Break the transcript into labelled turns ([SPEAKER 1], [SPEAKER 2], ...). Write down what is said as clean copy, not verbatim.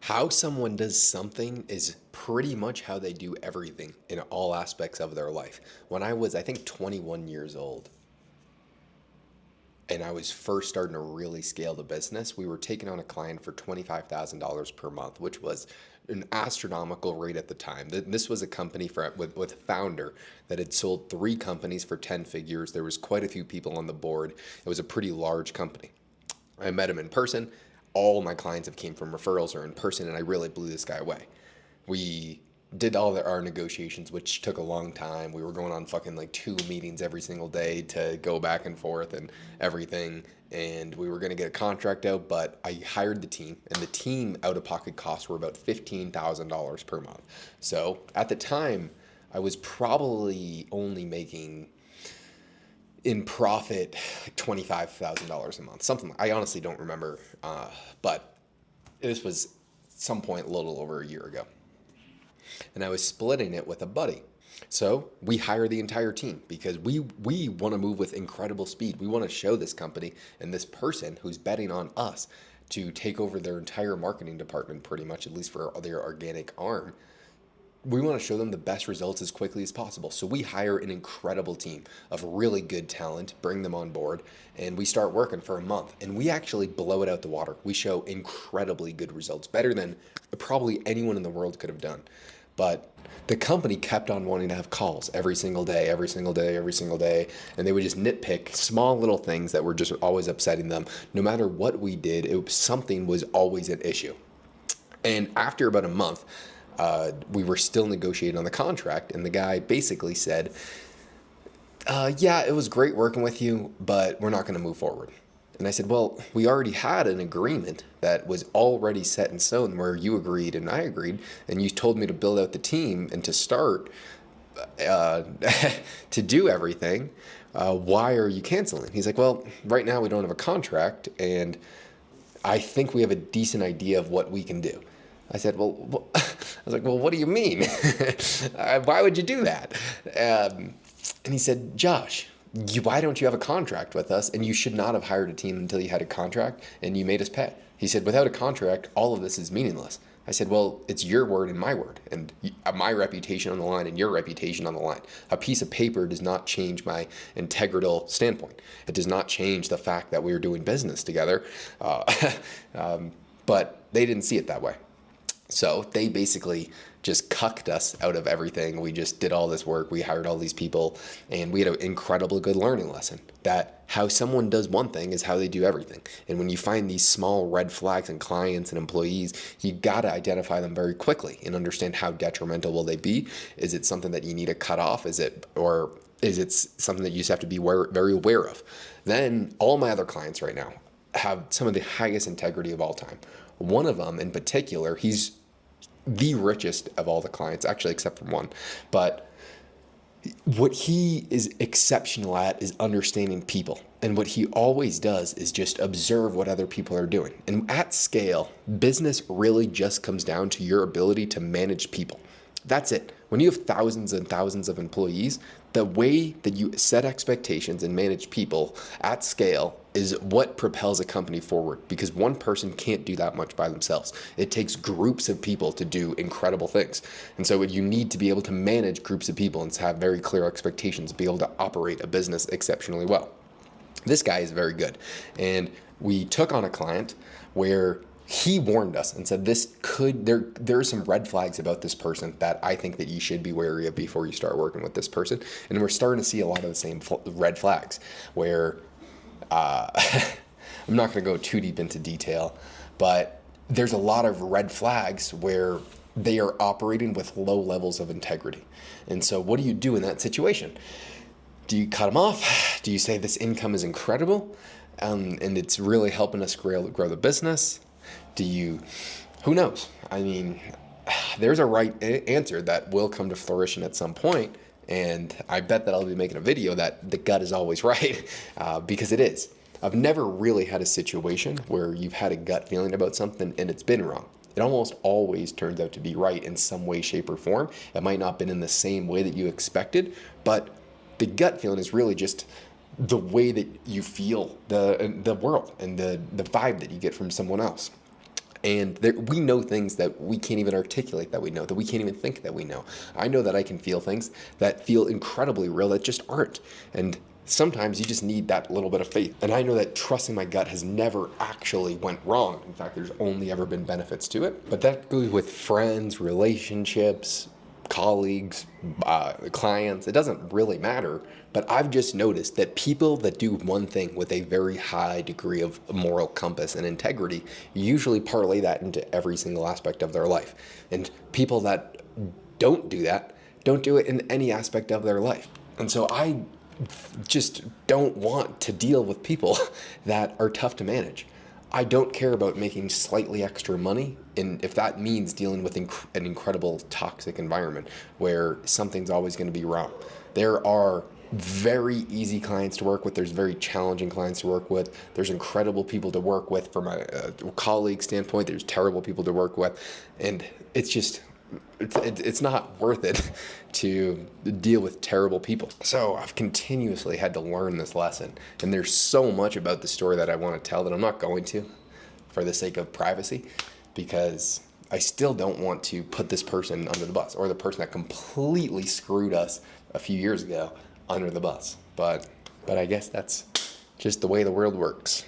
[SPEAKER 1] How someone does something is pretty much how they do everything in all aspects of their life. When I was, I think, 21 years old, and I was first starting to really scale the business, we were taking on a client for $25,000 per month, which was an astronomical rate at the time. This was a company with a founder that had sold three companies for 10 figures. There was quite a few people on the board. It was a pretty large company. I met him in person. All my clients have came from referrals or in person, and I really blew this guy away. We did our negotiations, which took a long time. We were going on fucking like 2 meetings every single day to go back and forth and everything. And we were going to get a contract out, but I hired the team, and the team out of pocket costs were about $15,000 per month. So at the time, I was probably only making in profit like $25,000 a month, something. I honestly don't remember, but this was some point a little over a year ago, and I was splitting it with a buddy. So we hire the entire team because we want to move with incredible speed. We want to show this company and this person who's betting on us to take over their entire marketing department, pretty much, at least for their organic arm. We want to show them the best results as quickly as possible. So we hire an incredible team of really good talent, bring them on board, and we start working for a month. And we actually blow it out the water. We show incredibly good results, better than probably anyone in the world could have done. But the company kept on wanting to have calls every single day, every single day, every single day. And they would just nitpick small little things that were just always upsetting them. No matter what we did, something was always an issue. And after about a month, we were still negotiating on the contract, and the guy basically said, yeah, it was great working with you, but we're not going to move forward. And I said, well, we already had an agreement that was already set in stone where you agreed and I agreed, and you told me to build out the team and to start to do everything. Why are you canceling? He's like, well, right now we don't have a contract, and I think we have a decent idea of what we can do. I said, well, I was like, well, what do you mean? Why would you do that? And he said, Josh, why don't you have a contract with us? And you should not have hired a team until you had a contract, and you made us pay. He said, without a contract, all of this is meaningless. I said, well, it's your word and my word, and my reputation on the line and your reputation on the line. A piece of paper does not change my integral standpoint. It does not change the fact that we are doing business together. But they didn't see it that way. So they basically just cucked us out of everything. We just did all this work. We hired all these people, and we had an incredibly good learning lesson that how someone does one thing is how they do everything. And when you find these small red flags in clients and employees, you got to identify them very quickly and understand how detrimental will they be. Is it something that you need to cut off? Is it something that you just have to be very aware of? Then all my other clients right now have some of the highest integrity of all time. One of them in particular, he's the richest of all the clients, actually, except for one. But what he is exceptional at is understanding people. And what he always does is just observe what other people are doing. And at scale, business really just comes down to your ability to manage people. That's it. When you have thousands and thousands of employees, the way that you set expectations and manage people at scale is what propels a company forward, because one person can't do that much by themselves. It takes groups of people to do incredible things. And so you need to be able to manage groups of people and have very clear expectations, be able to operate a business exceptionally well. This guy is very good. And we took on a client where he warned us and said, there are some red flags about this person that I think that you should be wary of before you start working with this person. And we're starting to see a lot of the same red flags where I'm not going to go too deep into detail, but there's a lot of red flags where they are operating with low levels of integrity. And so what do you do in that situation? Do you cut them off? Do you say this income is incredible and it's really helping us grow the business? Who knows? I mean, there's a right answer that will come to fruition at some point, and I bet that I'll be making a video that the gut is always right, because it is. I've never really had a situation where you've had a gut feeling about something and it's been wrong. It almost always turns out to be right in some way, shape, or form. It might not have been in the same way that you expected, but the gut feeling is really just the way that you feel the world and the vibe that you get from someone else. And we know things that we can't even articulate that we know, that we can't even think that we know. I know that I can feel things that feel incredibly real that just aren't. And sometimes you just need that little bit of faith. And I know that trusting my gut has never actually went wrong. In fact, there's only ever been benefits to it. But that goes with friends, relationships, colleagues, clients. It doesn't really matter. But I've just noticed that people that do one thing with a very high degree of moral compass and integrity usually parlay that into every single aspect of their life. And people that don't do that don't do it in any aspect of their life. And so I just don't want to deal with people that are tough to manage. I don't care about making slightly extra money, and if that means dealing with an incredible toxic environment where something's always going to be wrong. There are very easy clients to work with. There's very challenging clients to work with. There's incredible people to work with from a colleague standpoint. There's terrible people to work with, and it's just it's not worth it to deal with terrible people. So I've continuously had to learn this lesson, and there's so much about the story that I want to tell that I'm not going to for the sake of privacy, because I still don't want to put this person under the bus, or the person that completely screwed us a few years ago under the bus. But I guess that's just the way the world works.